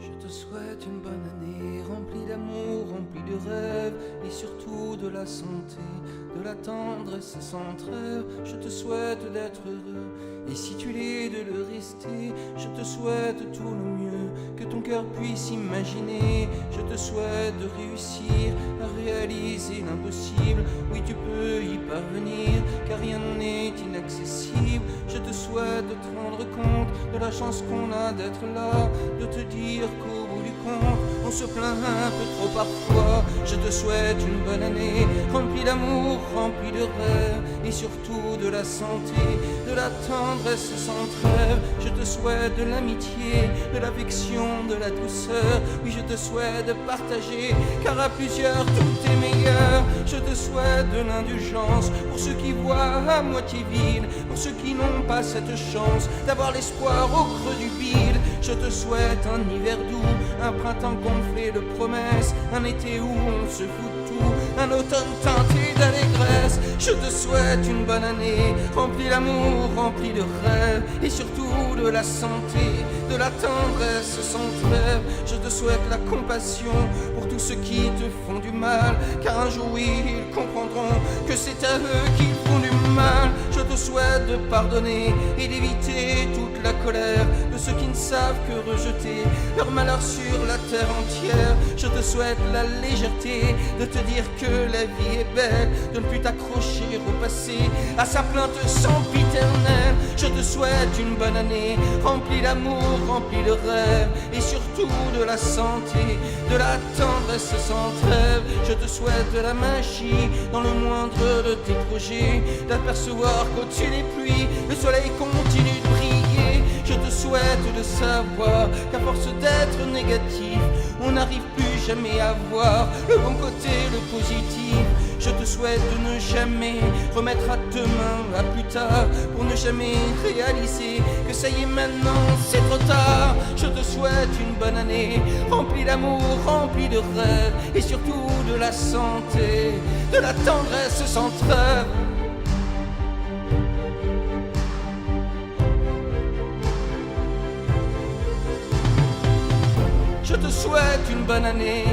Je te souhaite une bonne année, remplie d'amour, remplie de rêves, et surtout de la santé, de la tendresse sans trêve. Je te souhaite d'être heureux, et si tu l'es, de le rester. Je te souhaite tout le mieux que ton cœur puisse imaginer. Je te souhaite de réussir à réaliser l'impossible. Oui, tu peux y parvenir, car rien n'est inaccessible. Je te souhaite de te rendre compte de la chance qu'on a d'être là, de te dire qu'au bout du compte, on se plaint un peu trop parfois. Je te souhaite une bonne année, remplie d'amour, remplie de rêves, et surtout de la santé, de la tendresse sans trêve. Je te souhaite de l'amitié, de l'affection, de la douceur. Oui, je te souhaite de partager, car à plusieurs tout est meilleur. Je te souhaite de l'indulgence pour ceux qui voient à moitié vide, pour ceux qui n'ont pas cette chance d'avoir l'espoir au creux du bide. Je te souhaite un hiver doux, un printemps gonflé de promesses, un été où on se fout de tout, un automne teinté d'allégresse. Je te souhaite une bonne année, remplie d'amour, remplie de rêves, et surtout de la santé, de la tendresse sans trêve. Je te souhaite la compassion pour tous ceux qui te font du mal, car un jour oui, ils comprendront que c'est à eux qu'ils font du mal. Je te souhaite de pardonner et d'éviter toute la colère de ceux qui ne savent que rejeter leur malheur sur la terre entière. Je te souhaite la légèreté de te dire que la vie est belle, de ne plus t'accrocher au passé, à sa plainte sempiternelle. Je te souhaite une bonne année, remplie d'amour, remplie de rêves, et surtout de la santé, de la tendresse sans trêve. Je te souhaite de la magie dans le moindre de tes projets, d'apercevoir qu'au-dessus des pluies, le soleil continue de briller. Je te souhaite de savoir qu'à force d'être négatif, on n'arrive plus jamais à voir le bon côté, le positif. Je te souhaite de ne jamais remettre à demain, à plus tard, pour ne jamais réaliser que ça y est maintenant, c'est trop tard. Je te souhaite une bonne année, remplie d'amour, remplie de rêves, et surtout de la santé, de la tendresse sans trêve. Je te souhaite une bonne année,